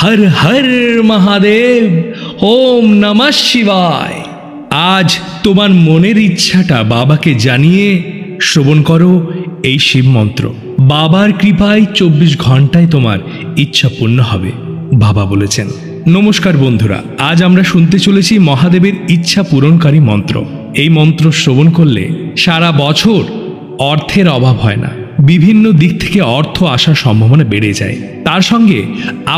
हर हर महादेव, ओम नमः शिवाय। आज তোমার মনের ইচ্ছাটা বাবাকে জানিয়ে শ্রবণ করো এই শিব মন্ত্র। বাবার কৃপায় 24 ঘন্টায় তোমার ইচ্ছা পূর্ণ হবে, বাবা বলেছেন। নমস্কার বন্ধুরা, আজ আমরা শুনতে চলেছি মহাদেবের ইচ্ছা পূরণকারী মন্ত্র। এই মন্ত্র শ্রবণ করলে সারা বছর অর্থের অভাব হয় না, বিভিন্ন দিক থেকে অর্থ আসার সম্ভাবনা বেড়ে যায়। তার সঙ্গে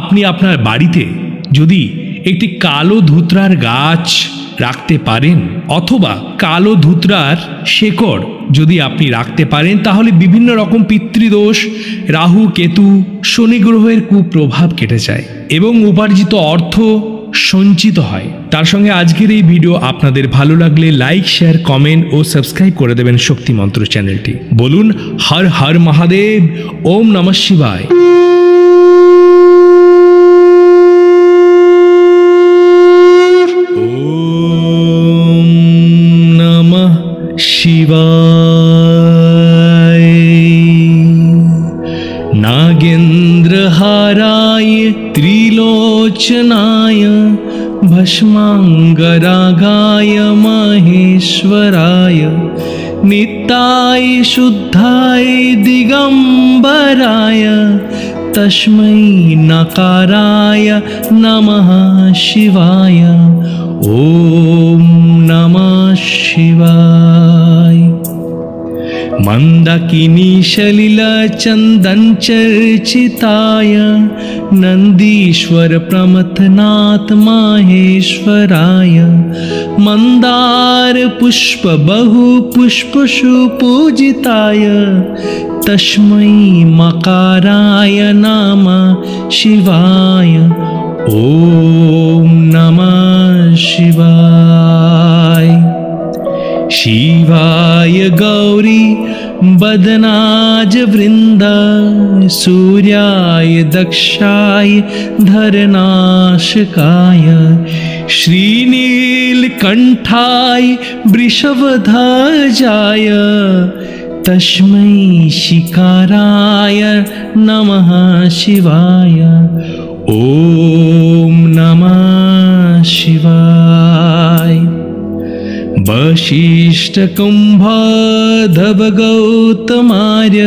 আপনি আপনার বাড়িতে যদি একটি কালো ধুতরার গাছ রাখতে পারেন অথবা কালো ধুতরার শেকড় যদি আপনি রাখতে পারেন, তাহলে বিভিন্ন রকম পিতৃদোষ, রাহু কেতু, শনি গ্রহের কুপ্রভাব কেটে যায় এবং উপার্জিত অর্থ সঞ্চিত হয়। তার সঙ্গে আজকের এই ভিডিও আপনাদের ভালো লাগলে লাইক, শেয়ার, কমেন্ট ও সাবস্ক্রাইব করে দেবেন শক্তি মন্ত্র চ্যানেলটি। বলুন হর হর মহাদেব, ওম নমঃ শিবায়। ওম নমঃ শিবায়। नागेन्द्रहाराय त्रिलोचनाय भस्मांगरागाय महेश्वराय नित्याय शुद्धाय दिगंबराय तस्मै नकाराय नमः शिवाय। ओम नमः शिवाय। मंदाकिनी सलिला चंदन चर्चिताय नंदीश्वर प्रमथनाथ माहेश्वराय मंदार पुष्प बहु पुष्प सुपूजिताय तस्मै मकाराय नमः शिवाय। ओम नमः शिवाय। शिवाय गौरी बदनाज वृंद सूर्याय दक्षाय धरनाशकाय श्रीनीलकंठाय वृषभध्वजाय तस्मै शिकाराय नमः शिवाय। ओम नमः शिवाय। वशिष्ठ कुंभोद्धव गौतमार्य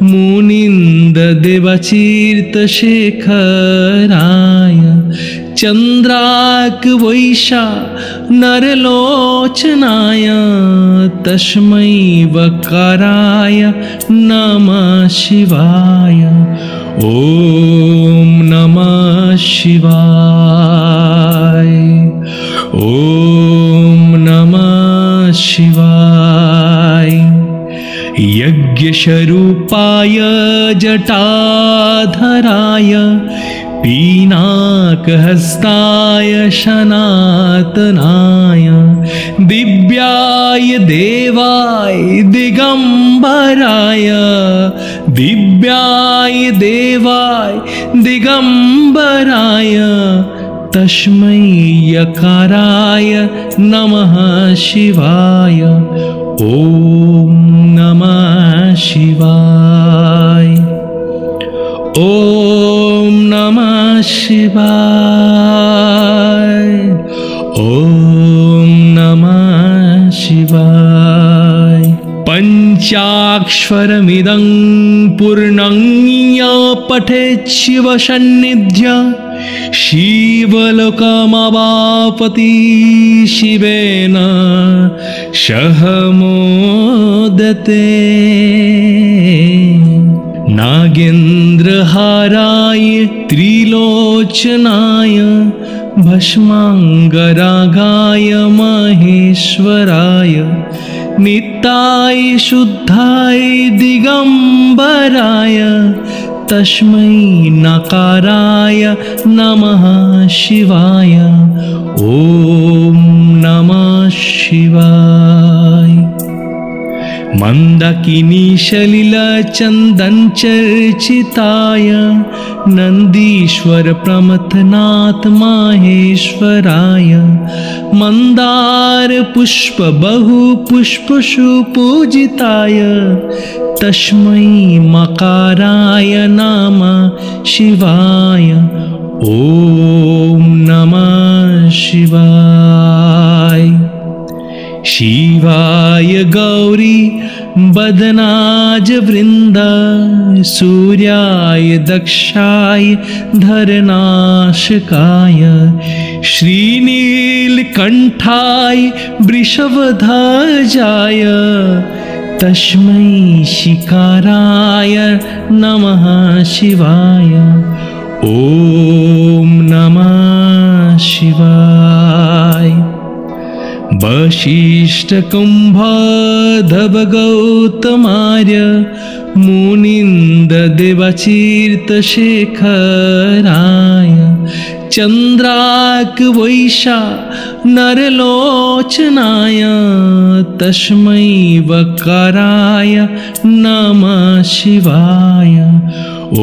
मुनिंद देवचीर्तशेखराय चंद्राक वैशा नरलोचनाय तस्मै वकाराय नमः शिवाय। ओम नमः शिवाय। ओम नमः शिवाय। यज्ञस्वरूपाय जटाधराय पीनाकहस्ताय सनातनाय दिव्याय देवाय दिगंबराय दिव्याय देवाय दिगंबराय तस्मै यकाराय नमः शिवाय। ओम नमः शिवाय। ओम नमः शिवाय। ओम नमः शिवाय। पंचाक्षरमिदं पूर्णं या पठेत् शिवसन्निध्य शिवलोकमवापति शिवेन सह मोदते। नागेन्द्रहाराय त्रिलोचनाय भस्मांगरागाय महेश्वराय नित्याय शुद्धाय दिगंबराय तस्मै नकाराय नमः शिवाय। ओम नमः शिवाय। मन्दाकिनी सलिलचन्दनचर्चिताय नन्दीश्वर प्रमथनाथ माहेश्वराय मन्दार पुष्प बहु पुष्पषु पूजिताय तस्मै मकाराय नमः शिवाय। ॐ नमः शिवाय। शिवाय गौरी बदनाज वृन्द सूर्याय दक्षाय धरनाशकाय श्रीनीलकण्ठाय वृषभध्वजाय तस्मै शिकाराय नमः शिवाय। ॐ नमः शिवाय। वसिष्ठकुम्भधवगौतमार्य मुनीन्द्रदेवचीर्तशेखराय चन्द्रार्कवैश्या नरलोचनाय तस्मै वकाराय नमः शिवाय।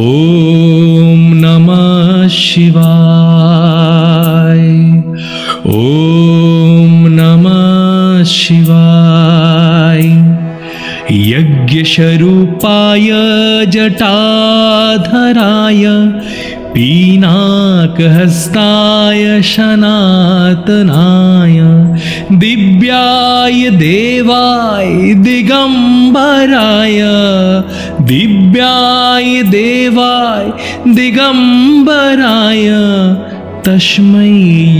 ॐ नमः शिवाय। ॐ नमः शिवाय। यज्ञस्वरूपाय जटाधराय पीनाकहस्ताय सनातनाय दिव्याय देवाय दिगम्बराय दिव्याय देवाय दिगम्बराय तस्मै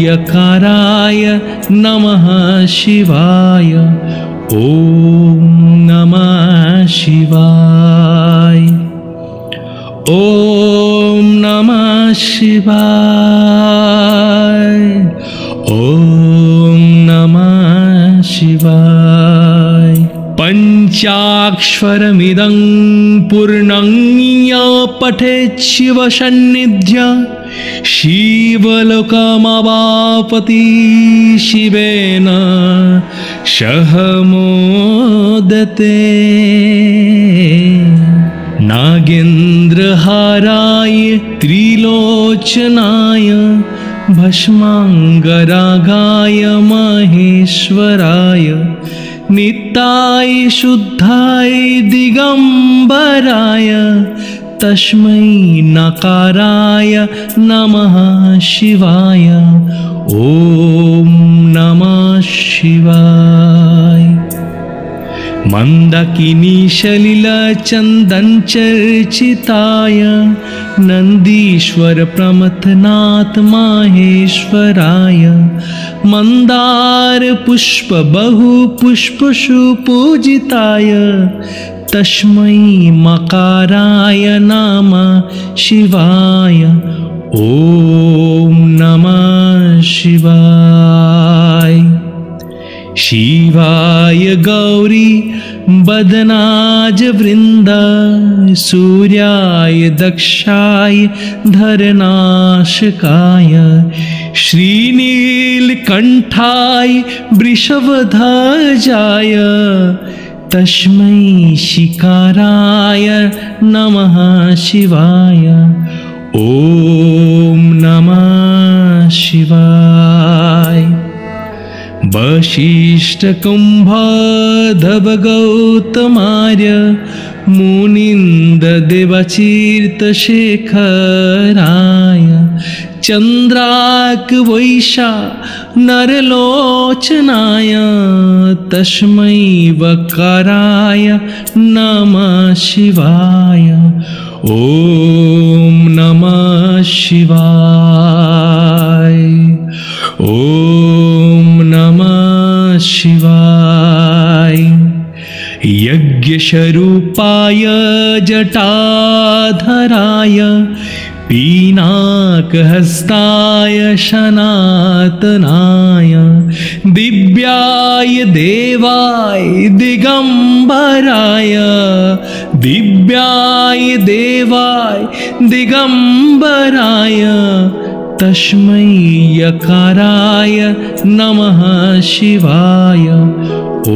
यकाराय नमः शिवाय। ॐ नमः शिवाय। ॐ नमः शिवाय। ॐ नमः शिवाय। पञ्चाक्षरमिदं पूर्णं य पठेत् शिवसन्निध्य शिवलोकमवापति शिवेन सह मोदते। नागेन्द्रहाराय त्रिलोचनाय भस्माङ्गरागाय महेश्वराय नित्याय शुद्धाय दिगम्बराय तस्मै नकाराय नमः शिवाय। ॐ नमः शिवाय। मन्दाकिनी सलिलचन्दनचर्चिताय नन्दीश्वर प्रमथनाथ माहेश्वराय मन्दार पुष्प बहु पुष्पषु पूजिताय तस्मै मकाराय नमः शिवाय। ॐ नमः शिवाय। शिवाय गौरी बदनाज वृन्द सूर्याय दक्षाय धरनाशकाय श्रीनीलकण्ठाय वृषभध्वजाय तस्मै शिकाराय नमः शिवाय। ॐ नमः शिवाय। वसिष्ठकुम्भधवगौतमार्य मुनीन्द्रदेवचीर्तशेखराय चन्द्रार्कवैश्या नरलोचनाय तस्मै वकाराय नमः शिवाय। ॐ नमः शिवाय। ॐ नमः शिवाय। यज्ञस्वरूपाय जटाधराय पीनाकहस्ताय सनातनाय दिव्याय देवाय दिगम्बराय दिव्याय देवाय दिगम्बराय तस्मै यकाराय नमः शिवाय। ॐ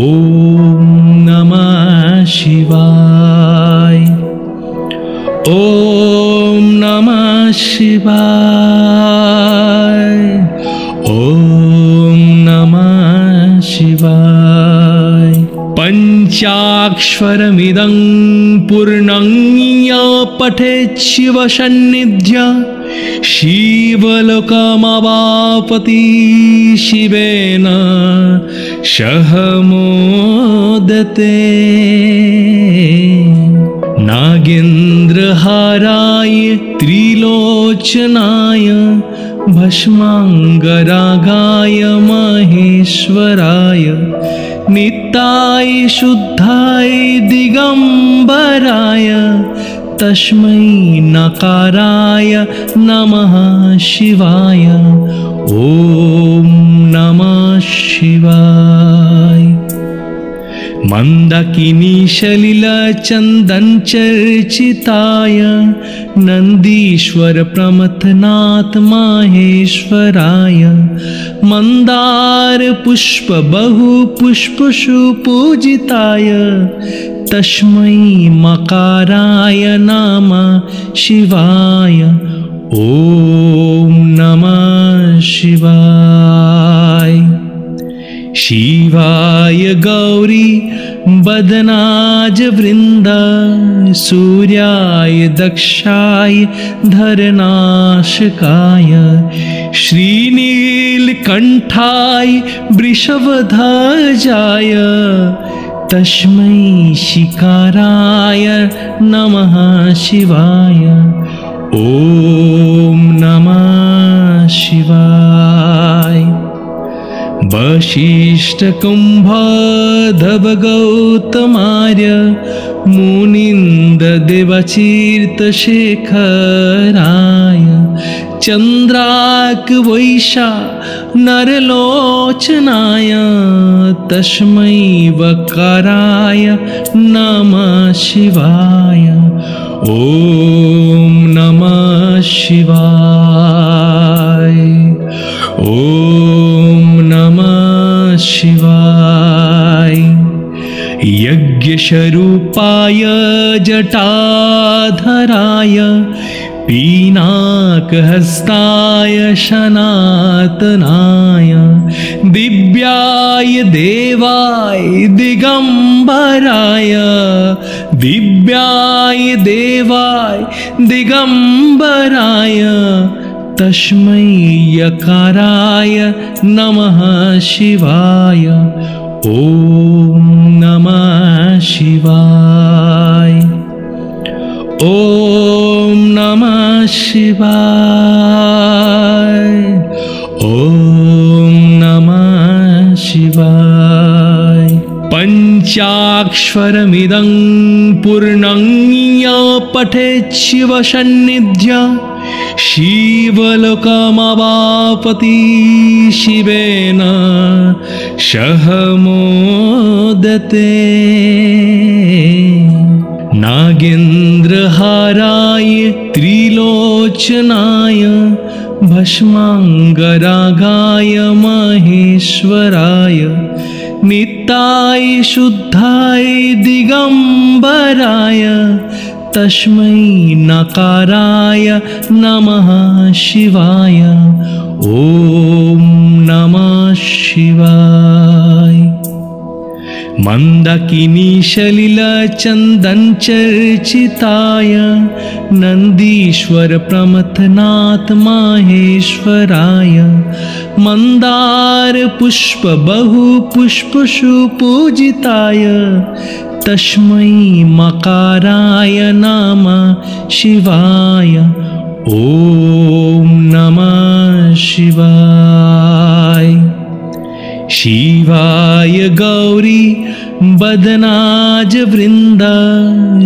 नमः शिवाय। ॐ नमः शिवाय। ॐ नमः शिवाय। पञ्चाक्षरमिदं पूर्णं या पठेत् शिवसन्निध्य शिवलोकमवापति शिवेन सह मोदते। नागेन्द्रहाराय त्रिलोचनाय भस्मांगरागाय महेश्वराय नित्याय शुद्धाय दिगंबराय तस्मै नकाराय नमः शिवाय। ॐ नमः शिवाय। मंदाकिनी सलिलचंदन चर्चिताय नंदीश्वर प्रमथनाथ माहेश्वराय मंदार पुष्प बहु पुष्प सुपूजिताय तस्मै मकाराय नमः शिवाय। ॐ नमः शिवाय। शिवाय गौरी बदनाज वृंद सूर्याय दक्षाय धरनाशकाय श्रीनीलकंठाय वृषभध्वजाय तस्मै शिकाराय नमः शिवाय। ॐ नमः शिवाय। वसिष्ठकुम्भधवगौतमार्य मुनीन्द्रदेवतीर्थशेखराय चन्द्रार्कवैश्या नरलोचनाय तस्मै वकाराय नमः शिवाय। ॐ नमः शिवाय। ॐ नमः शिवाय। यज्ञस्वरूपाय जटाधराय पीनाकहस्ताय सनातनाय दिव्याय देवाय दिगंबराय दिव्याय देवाय दिगंबराय तस्मै यकाराय नमः शिवाय। ॐ नमः शिवाय। ॐ नमः शिवाय। ॐ नमः शिवाय। पञ्चाक्षरमिदं पूर्णं या पठेत् शिवसन्निध्य शिवलोकमवापति शिवेन सह मोदते। नागेन्द्रहाराय त्रिलोचनाय भस्मांगरागाय महेश्वराय नित्याय शुद्धाय दिगंबराय तस्मै नकाराय नमः शिवाय। ॐ नमः शिवाय। मंदाकिनी सलिलचंदन चर्चिताय नंदीश्वर प्रमथनाथ माहेश्वराय मंदार पुष्प बहु पुष्प सुपूजिताय तस्मै मकाराय नमः शिवाय। ॐ नमः शिवाय। शिवाय गौरी बदनाज वृंद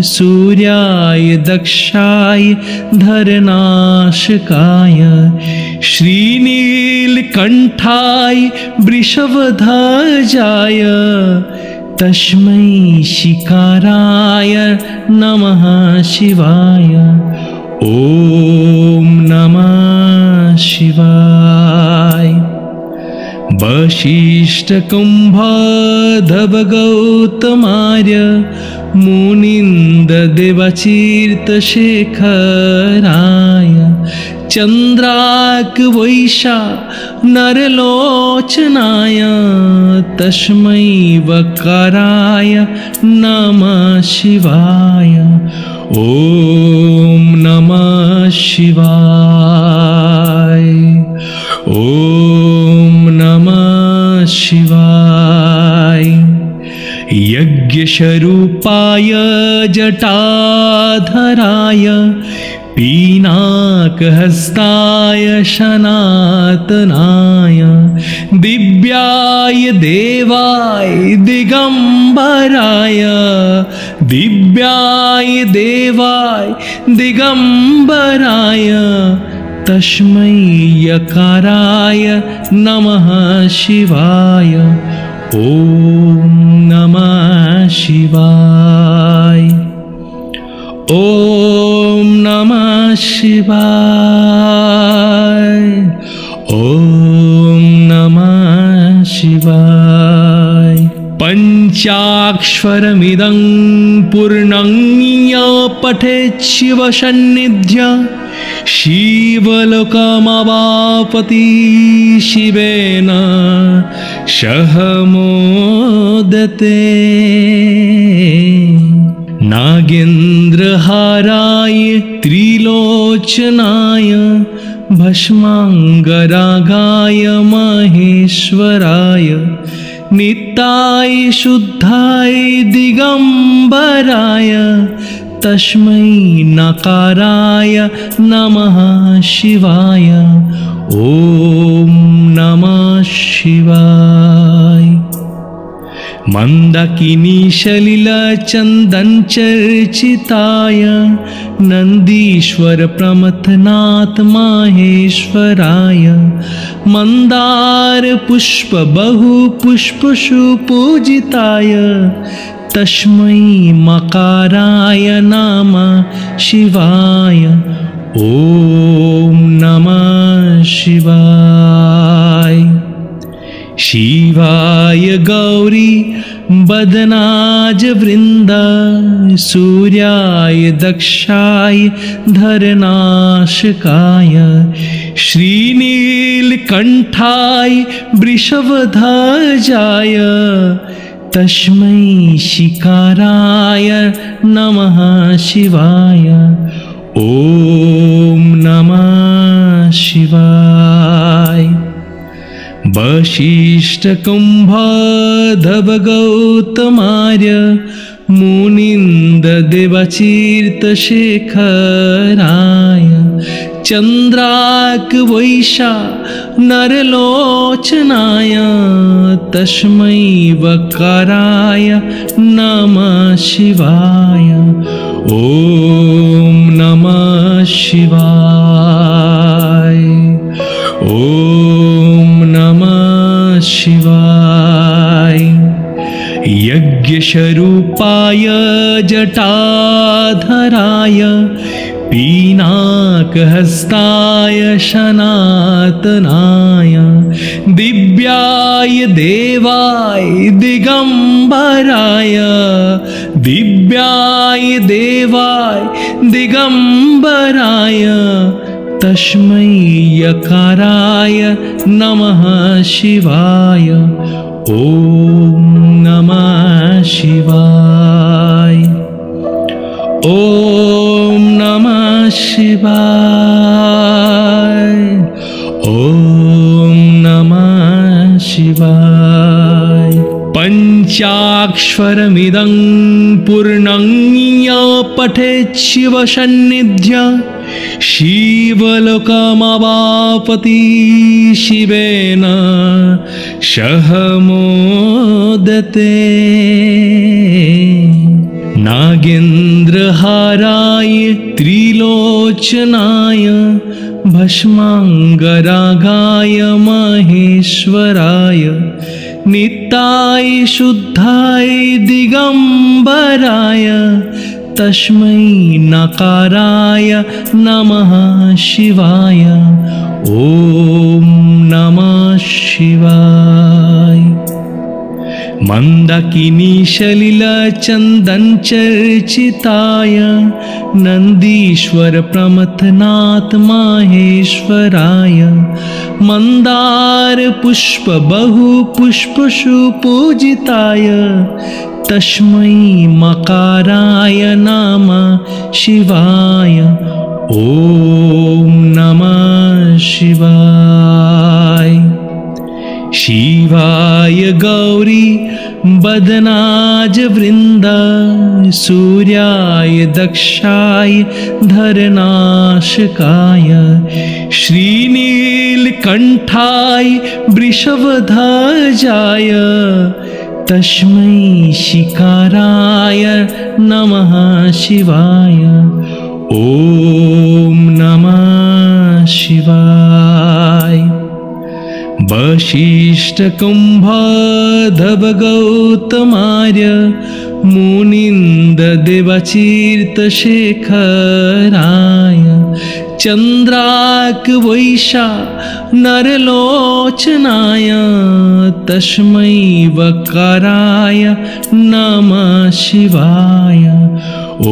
सूर्याय दक्षाय धरनाशकाय श्रीनीलकंठाय वृषभध्वजाय तस्मै शिकाराय नमः शिवाय। ॐ नमः शिवाय। वसिष्ठकुम्भधवगौतमार्य मुनिन्ददेवचीर्तशेखराय चन्द्रार्कवैशा नरलोचनाय तस्मै वकाराय नमः शिवाय। ॐ नमः शिवाय। ॐ नमः शिवाय। यज्ञस्वरूपाय जटाधराय पीनाकहस्ताय सनातनाय दिव्याय देवाय दिगम्बराय दिव्याय देवाय दिगम्बराय तस्मै यकाराय नमः शिवाय। ॐ नमः शिवाय। ॐ नमः शिवाय। ॐ नमः शिवाय। पञ्चाक्षरमिदं पूर्णं य पठेत् शिवसन्निध्य शिवलोकमवापति शिवेन सह मोदते। नागेन्द्रहाराय त्रिलोचनाय भस्माङ्गरागाय महेश्वराय नित्याय शुद्धाय दिगम्बराय तस्मै नकाराय नमः शिवाय। ॐ नमः शिवाय। मन्दाकिनी सलिलचन्दनचर्चिताय नन्दीश्वर प्रमथनाथ माहेश्वराय मन्दार पुष्प बहु पुष्पसु पूजिताय तस्मै मकाराय नमः शिवाय। ॐ नमः शिवाय। शिवाय गौरी बदनाज वृन्द सूर्याय दक्षाय धरनाशकाय श्रीनीलकण्ठाय वृषभध्वजाय तस्मै शिकाराय नमः शिवाय। ॐ नमः शिवाय। वसिष्ठकुम्भधवगौतमार्य मुनिन्ददेवचीर्तशेखराय चन्द्रार्कवैशा नरलोचनाय तस्मै वकाराय नमः शिवाय। ॐ नमः शिवाय। ॐ नमः शिवाय। यज्ञस्वरूपाय जटाधराय पीनाकहस्ताय सनातनाय दिव्याय देवाय दिगम्बराय दिव्याय देवाय दिगम्बराय तस्मै यकाराय नमः शिवाय। ॐ नमः शिवाय। ॐ नमः शिवाय। ॐ नमः शिवाय। पञ्चाक्षरमिदं पूर्णं य पठेत् शिवसन्निध्य शिवलोकमवापति शिवेन सह मोदते। नागेन्द्रहाराय त्रिलोचनाय भस्माङ्गरागाय महेश्वराय नित्याय शुद्धाय दिगम्बराय तस्मै नकाराय नमः शिवाय। ॐ नमः शिवाय। मंदाकिनी सलिलचंदन चर्चिताय नंदीश्वर प्रमथनाथ माहेश्वराय मंदार पुष्प बहु पुष्पशु पूजिताय तस्मै मकाराय नमः शिवाय। ओम नमः शिवाय। शिवाय गौरी बदनाज वृंद सूर्याय दक्षाय धरनाशकाय श्रीनीलकंठाय वृषभध्वजाय तस्मै शिकाराय नमः शिवाय। ओम नमः शिवाय। वशिष्ठ कुंभोद्धव गौतमार्य मुनिंद देवतीर्थशेखराय चंद्राक वैशा नरलोचनाय तस्मै वकाराय नमः शिवाय।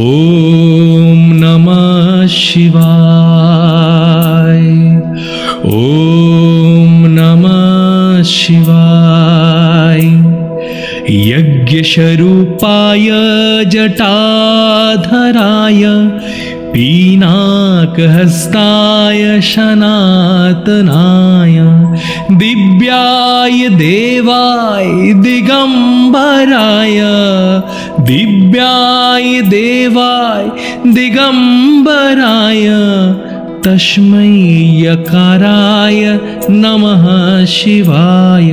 ओम नमः शिवाय। ओम नमः शिवाय। यज्ञस्वरूपाय जटाधराय पीनाकहस्ताय सनातनाय दिव्याय देवाय दिगंबराय दिव्याय देवाय दिगंबराय तस्मै यकाराय नमः शिवाय।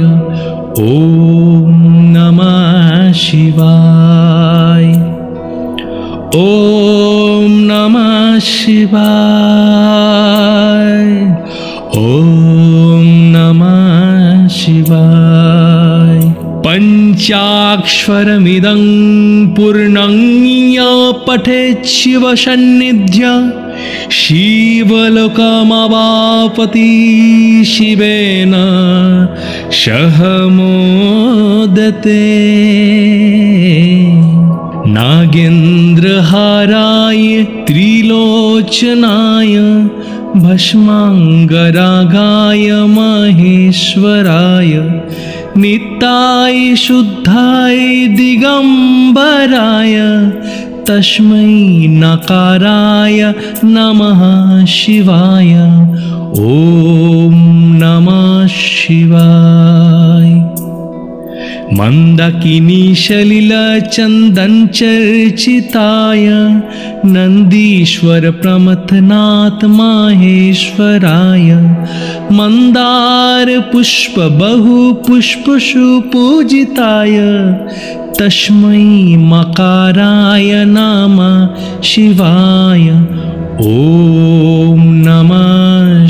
ओम नमः शिवाय। ओम नमः शिवाय। ओम नमः शिवाय। पंचाक्षरमिदं पूर्णं य पठेत् शिवसन्निध्य शिवलोकमवापति शिवेन सह मोदते। नागेन्द्रहाराय त्रिलोचनाय भस्मांगरागाय महेश्वराय नित्याय शुद्धाय दिगंबराय तस्मै नकाराय नमः शिवाय। ओम नमः शिवाय। मंदाकिनी सलिलचंदन चर्चिताय नंदीश्वर प्रमथनाथ माहेश्वराय मंदार पुष्प बहु पुष्पशु पूजिताय तस्मै मकाराय नमः शिवाय। ओम नमः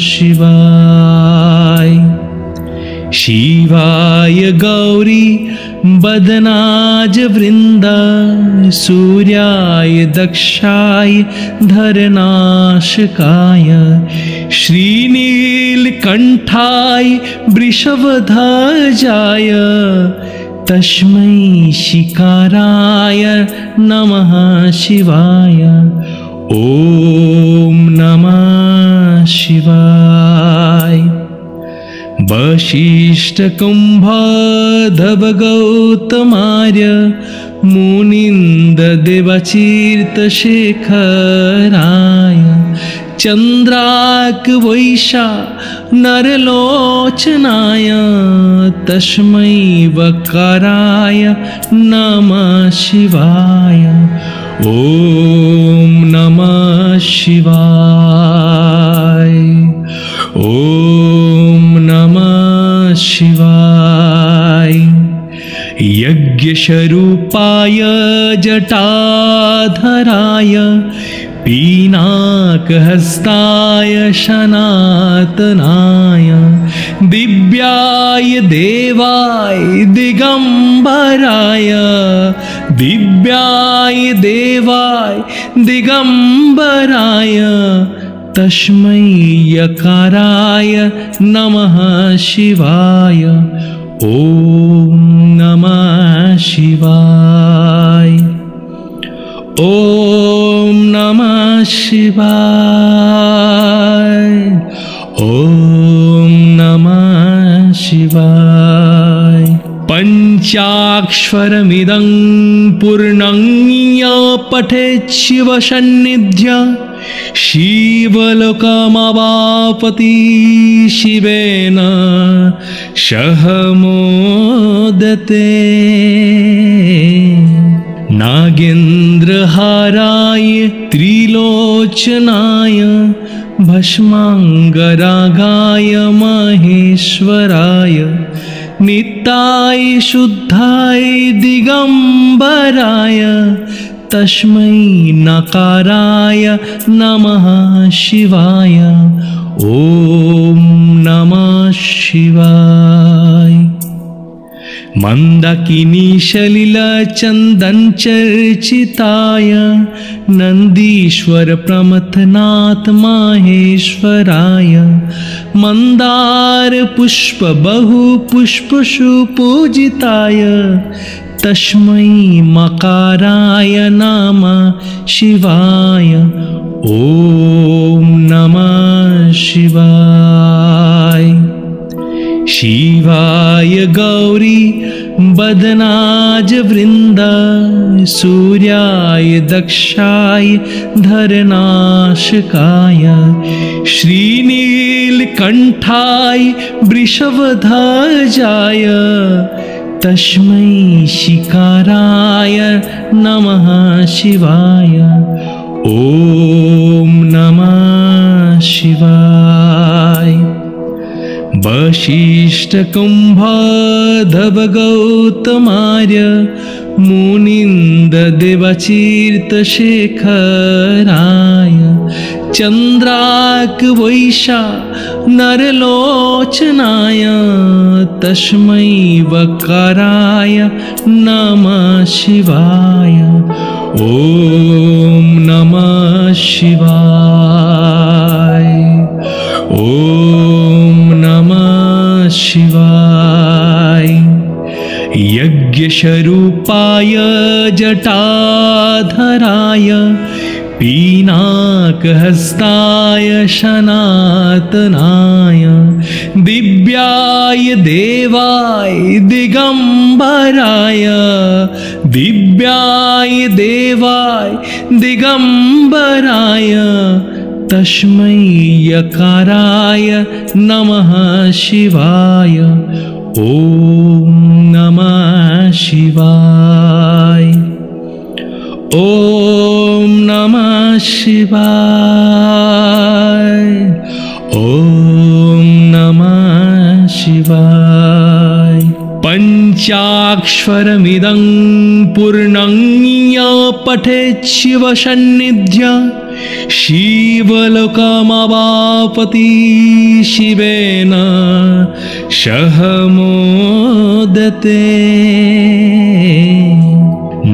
शिवाय। शिवाय गौरी बदनाज वृंद सूर्याय दक्षाय धरनाशकाय श्रीनीलकंठाय वृषभध्वजाय तस्मै शिकाराय नमः शिवाय। ओम नमः शिवाय। वशिष्ठ कुंभोद्धव गौतमार्य मुनिंद देवतीर्थशेखराय चंद्राक वैशा नरलोचनाय तस्मै वकाराय नमः शिवाय। ओम नमः शिवाय। ओम नमः शिवाय। यज्ञस्वरूपाय जटाधराय पीनाकहस्ताय सनातनाय दिव्याय देवाय दिगंबराय दिव्याय देवाय दिगंबराय तस्मै यकाराय नमः शिवाय। ओम नमः शिवाय। ॐ नमः शिवाय। ॐ नमः शिवाय। पञ्चाक्षरमिदं पूर्णं या पठेत् शिवसन्निध्य शिवलोकमवापति शिवेन सह मोदते। नागेन्द्रहाराय त्रिलोचनाय भस्मांगरागाय महेश्वराय नित्याय शुद्धाय दिगंबराय तस्मै नकाराय नमः शिवाय। ॐ नमः शिवाय। मंदाकिनी सलिलचंदन चर्चिताय नंदीश्वर प्रमथनाथ माहेश्वराय मंदार पुष्प बहु पुष्प सुपूजिताय तस्मै मकाराय नमः शिवाय। ॐ नमः शिवाय। शिवाय गौरी बदनाज वृंद सूर्याय दक्षाय धरनाशकाय श्रीनीलकंठाय वृषभध्वजाय तस्मै शिकाराय नमः शिवाय। ॐ नमः शिवाय। वसिष्ठकुम्भधवगौतमार्य मुनीन्द्रदेवतीर्थशेखराय चन्द्रार्कवैश्या नरलोचनाय तस्मै वकाराय नमः शिवाय। ॐ नमः शिवाय। ॐ नमः शिवाय। यज्ञस्वरूपाय जटाधराय पीनाकहस्ताय सनातनाय दिव्याय देवाय दिगंबराय दिव्याय देवाय दिगंबराय तस्मै यकाराय नमः शिवाय। ॐ नमः शिवाय। ॐ नमः शिवाय। ॐ नमः शिवाय। पञ्चाक्षरमिदं पूर्णं या पठेत् शिवसन्निध्य शिवलोकमवापति शिवेन सह मोदते।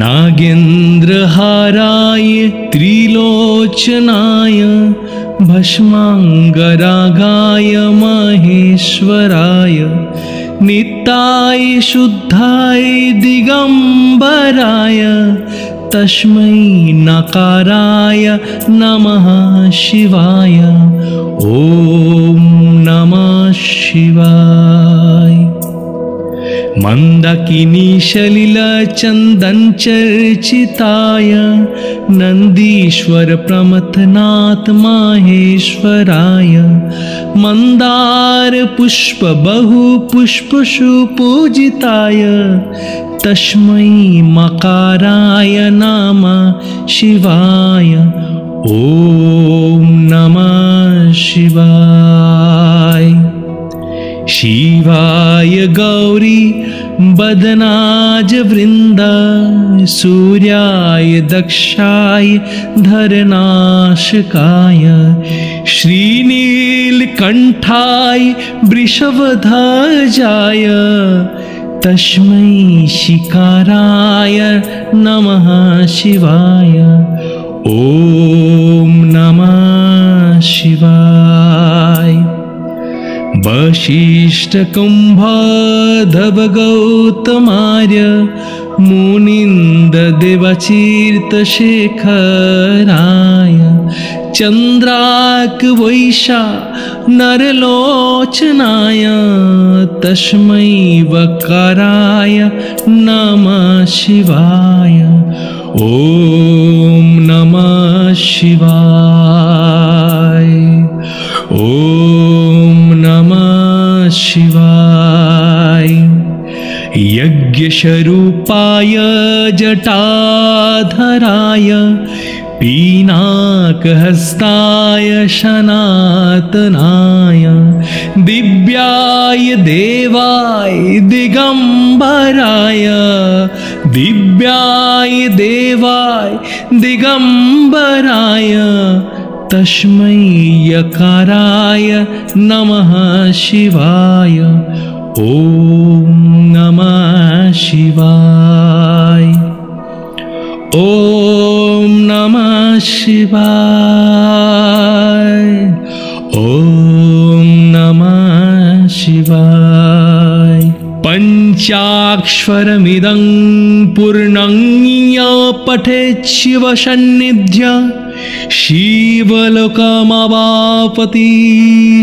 नागेन्द्रहाराय त्रिलोचनाय भस्मांगरागाय महेश्वराय नित्याय शुद्धाय दिगंबराय तस्मै नकाराय नमः शिवाय। ॐ नमः शिवाय। मंदाकिनी सलिलचंदन चर्चिताय नंदीश्वर प्रमथनाथ माहेश्वराय मंदार पुष्प बहु पुष्प सुपूजिताय तस्मै मकाराय नमः शिवाय। ॐ नमः शिवाय। शिवाय गौरी बदनाज वृंद सूर्याय दक्षाय धरनाशकाय श्रीनीलकंठाय वृषभध्वजाय तस्मै शिकाराय नमः शिवाय। ॐ नमः शिवाय। वसिष्ठकुम्भधवगौतमार्य मुनिन्ददेवचीर्तशेखराय चन्द्रार्कवैशा नरलोचनाय तस्मै वकाराय नमः शिवाय। ॐ नमः शिवाय। ॐ नमः शिवाय। यज्ञस्वरूपाय जटाधराय पीनाकहस्ताय सनातनाय दिव्याय देवाय दिगम्बराय दिव्याय देवाय दिगम्बराय तस्मै यकाराय नमः शिवाय। ॐ नमः शिवाय। ॐ नमः शिवाय। ॐ नमः शिवाय। पञ्चाक्षरमिदं पूर्णं य पठेत् शिवसन्निध्य शिवलोकमवापति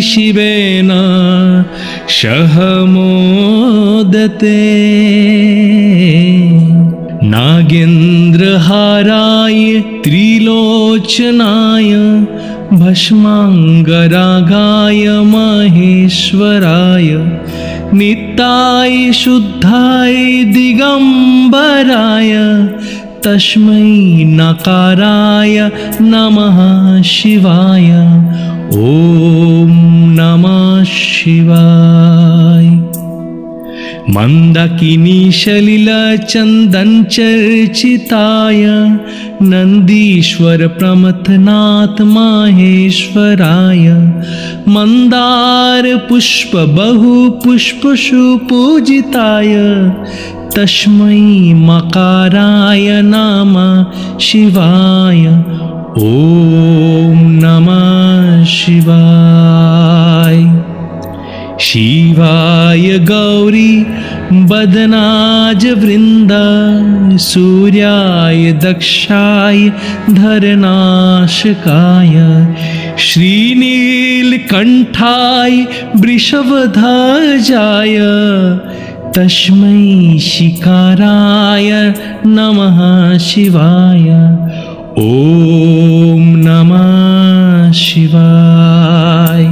शिवेन सह मोदते। नागेन्द्रहाराय त्रिलोचनाय भस्माङ्गरागाय महेश्वराय नित्याय शुद्धाय दिगम्बराय तस्मै नकाराय नमः शिवाय। ॐ नमः शिवाय। मंदाकिनी सलिलचन्दनचर्चिताय नन्दीश्वर प्रमथनाथ माहेश्वराय मंदार पुष्प बहु पुष्पसुपूजिताय तस्मै मकाराय नमः शिवाय। ॐ नमः शिवाय। शिवाय गौरी बदनाज वृंद सूर्याय दक्षाय धरनाशकाय श्रीनीलकंठाय वृषभध्वजाय तस्मै शिकाराय नमः शिवाय। ॐ नमः शिवाय।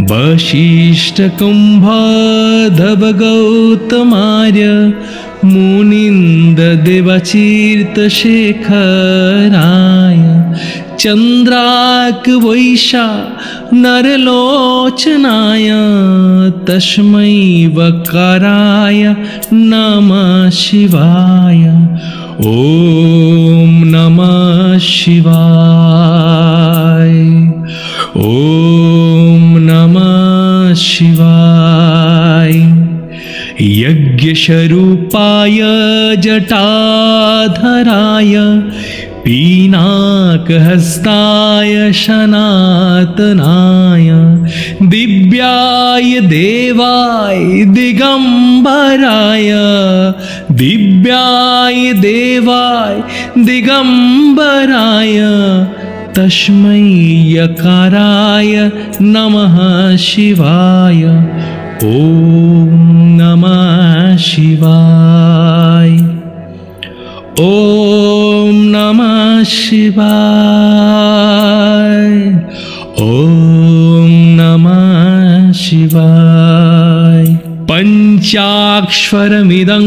वसिष्ठकुम्भधवगौतमार्य मुनिन्ददेवचीर्तशेखराय चन्द्रार्कवैशा नरलोचनाय तस्मै वकाराय नमः शिवाय। ॐ नमः शिवाय। ॐ नमः शिवाय। यज्ञस्वरूपाय जटाधराय पीनाकहस्ताय सनातनाय दिव्याय देवाय दिगम्बराय दिव्याय देवाय दिगम्बराय तस्मै यकाराय नमः शिवाय। ॐ नमः शिवाय। ॐ नमः शिवाय। ॐ नमः शिवाय। पंचाक्षरमिदं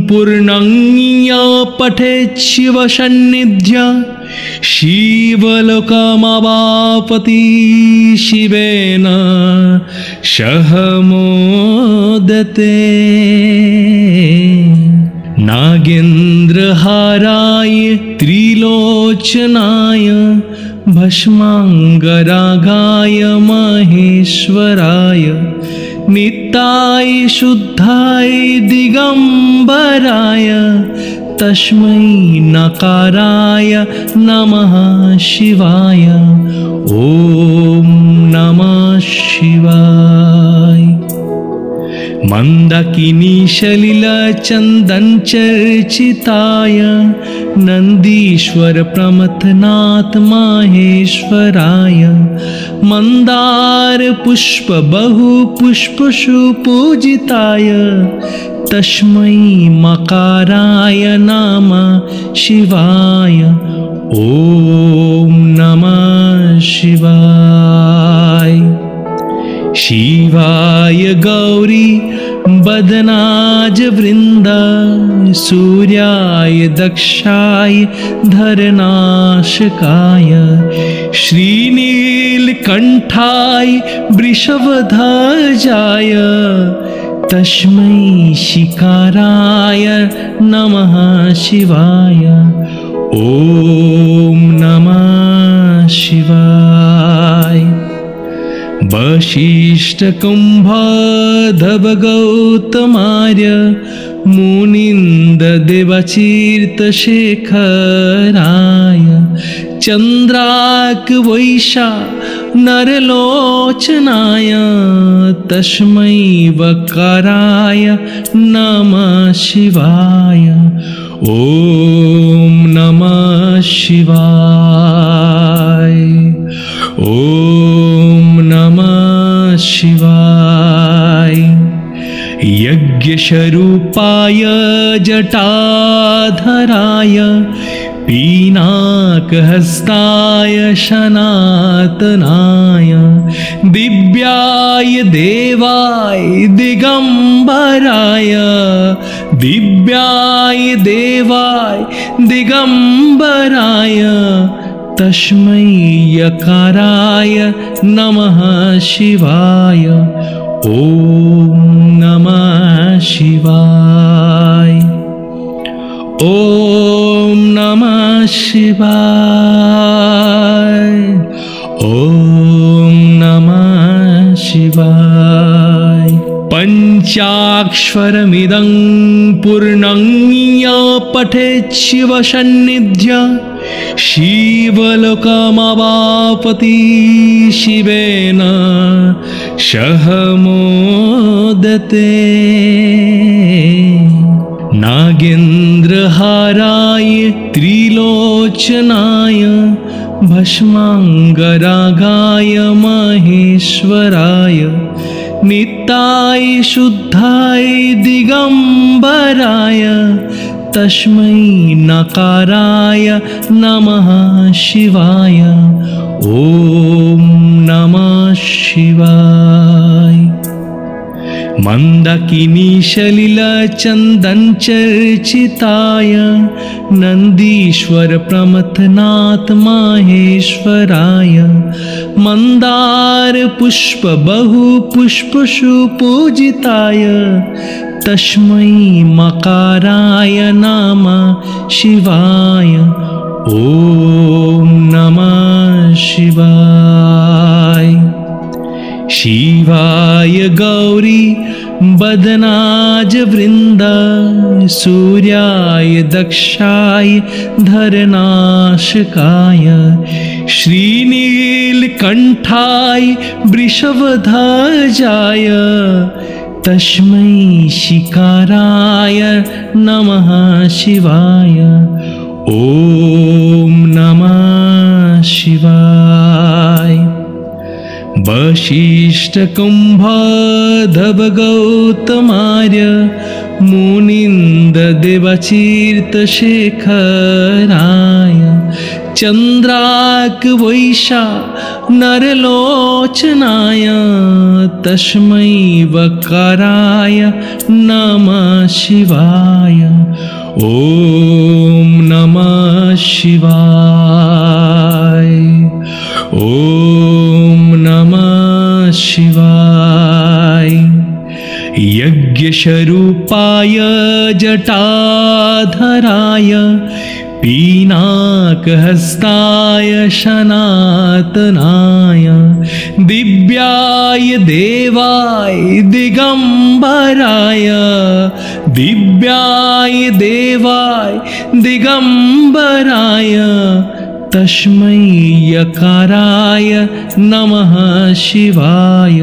पूर्णं य पठेत् शिवसन्निध्य शिवलोकमवापति शिवेन सह मोदते। नागेन्द्रहाराय त्रिलोचनाय भस्माङ्गरागाय महेश्वराय नित्याय शुद्धाय दिगम्बराय तस्मै नकाराय नमः शिवाय। ॐ नमः शिवाय। मन्दाकिनीशलिलचन्दनचर्चिताय नन्दीश्वर प्रमथनाथ माहेश्वराय। मन्दार पुष्प बहु पुष्पशु पूजिताय तस्मै मकाराय नमः शिवाय। ॐ नमः शिवाय। शिवाय गौरी बदनाज वृन्द सूर्याय दक्षाय धरनाशकाय। श्रीनीलकण्ठाय वृषभध्वजाय तस्मै शिकाराय नमः शिवाय। ॐ नमः शिवाय। वसिष्ठकुम्भधवगौतमार्य मुनीन्द्रदेवचीर्तशेखराय। चन्द्रार्कवैशा नरलोचनाय तस्मै वकाराय नमः शिवाय। ॐ नमः शिवाय। ॐ नमः शिवाय। यज्ञस्वरूपाय जटाधराय पीनाकहस्ताय सनातनाय। दिव्याय देवाय दिगम्बराय दिव्याय देवाय दिगम्बराय तस्मै यकाराय नमः शिवाय। ॐ नमः शिवाय। ॐ नमः शिवाय। ॐ नमः शिवाय। पञ्चाक्षरमिदं पूर्णं या पठेत् शिवसन्निध्य शिवलोकमवापति शिवेन सह मोदते। नागेन्द्रहाराय त्रिलोचनाय भस्माङ्गरागाय महेश्वराय। नित्याय शुद्धाय दिगम्बराय तस्मै नकाराय नमः शिवाय। ॐ नमः शिवाय। मन्दाकिनीशलिलचन्दनचर्चिताय नन्दीश्वर प्रमथनाथ माहेश्वराय। मन्दार पुष्प बहु पुष्पशु पूजिताय तस्मै मकाराय नमः शिवाय। ॐ नमः शिवाय। शिवाय गौरी बदनाज वृन्द सूर्याय दक्षाय धरनाशकाय। श्रीनीलकण्ठाय वृषभध्वजाय तस्मै शिकाराय नमः शिवाय। ॐ नमः शिवाय। वसिष्ठकुम्भधवगौतमार्य मुनीन्द्रदेवचीर्तशेखराय। चन्द्रार्कवैशा नरलोचनाय तस्मै वकाराय नमः शिवाय। ॐ नमः शिवाय। ॐ नमः शिवाय। यज्ञस्वरूपाय जटाधराय पीनाकहस्ताय सनातनाय। दिव्याय देवाय दिगम्बराय दिव्याय देवाय दिगंबराय तस्मै यकाराय नमः शिवाय।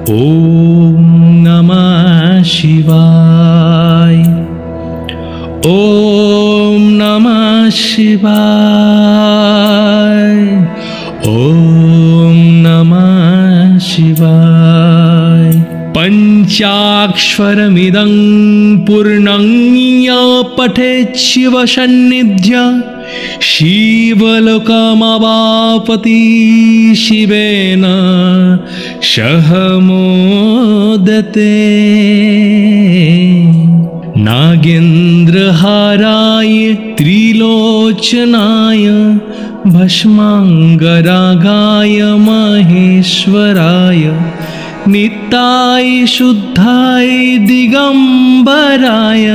ओम नमः शिवाय। ओम नमः शिवाय। ओम नमः शिवाय। पंचाक्षरमिदं पूर्णं य पठेत् शिवसन्निध्य शिवलोकमवापति शिवेन सह मोदते। नागेन्द्रहाराय त्रिलोचनाय भस्मांगरागाय महेश्वराय नित्याय शुद्धाय दिगंबराय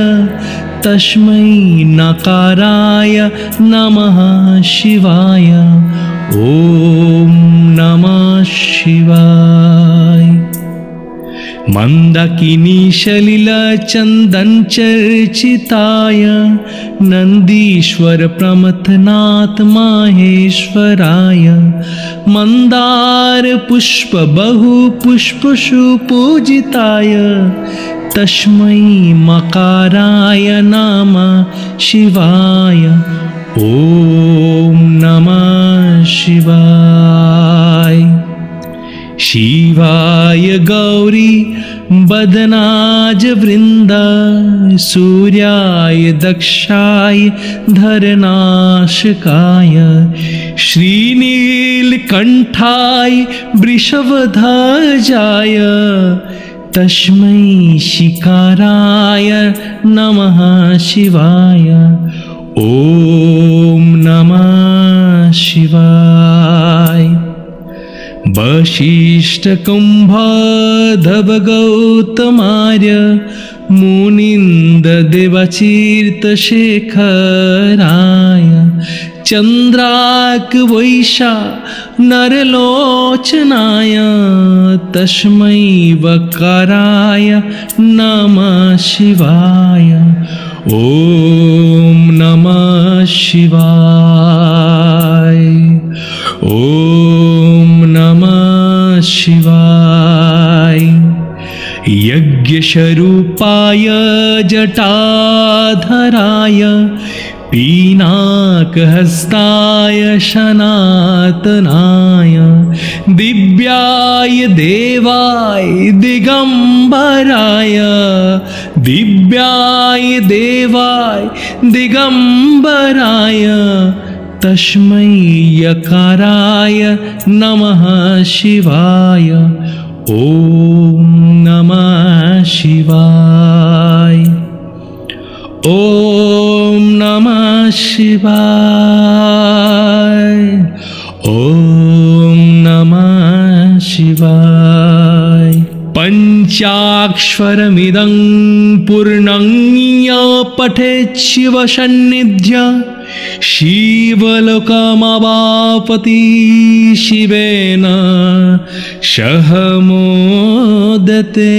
तस्मै नकाराय नमः शिवाय। ओम नमः शिवाय। मंदाकिनी सलिलचंदन चर्चिताय नंदीश्वर प्रमथनाथ माहेश्वराय मंदार पुष्प बहु पुष्प सुपूजिताय तस्मै मकाराय नमः शिवाय। ओम नमः शिवाय। शिवाय गौरी बदनाज वृंद सूर्याय दक्षाय धरनाशकाय श्रीनीलकंठाय वृषभध्वजाय तस्मै शिकाराय नमः शिवाय। ओम नमः शिवाय। वशिष्ठ कुंभोद्धव गौतमार्य मुनिंद देवतीर्थशेखराय चंद्राक वैशा नरलोचनाय तस्मै वकाराय नमः शिवाय। ओम नमः शिवाय। ओम नमः शिवाय। यज्ञस्वरूपाय जटाधराय पीनाकहस्ताय सनातनाय दिव्याय देवाय दिगंबराय दिव्याय देवाय दिगंबराय तस्मै यकाराय नमः शिवाय। ओम नमः शिवाय। ओम नमः शिवाय। ओम नमः शिवाय। पंचाक्षरमिदं पूर्णं य पठेत् शिवसन्निध्य शिवलोकमवापति शिवेन सह मोदते।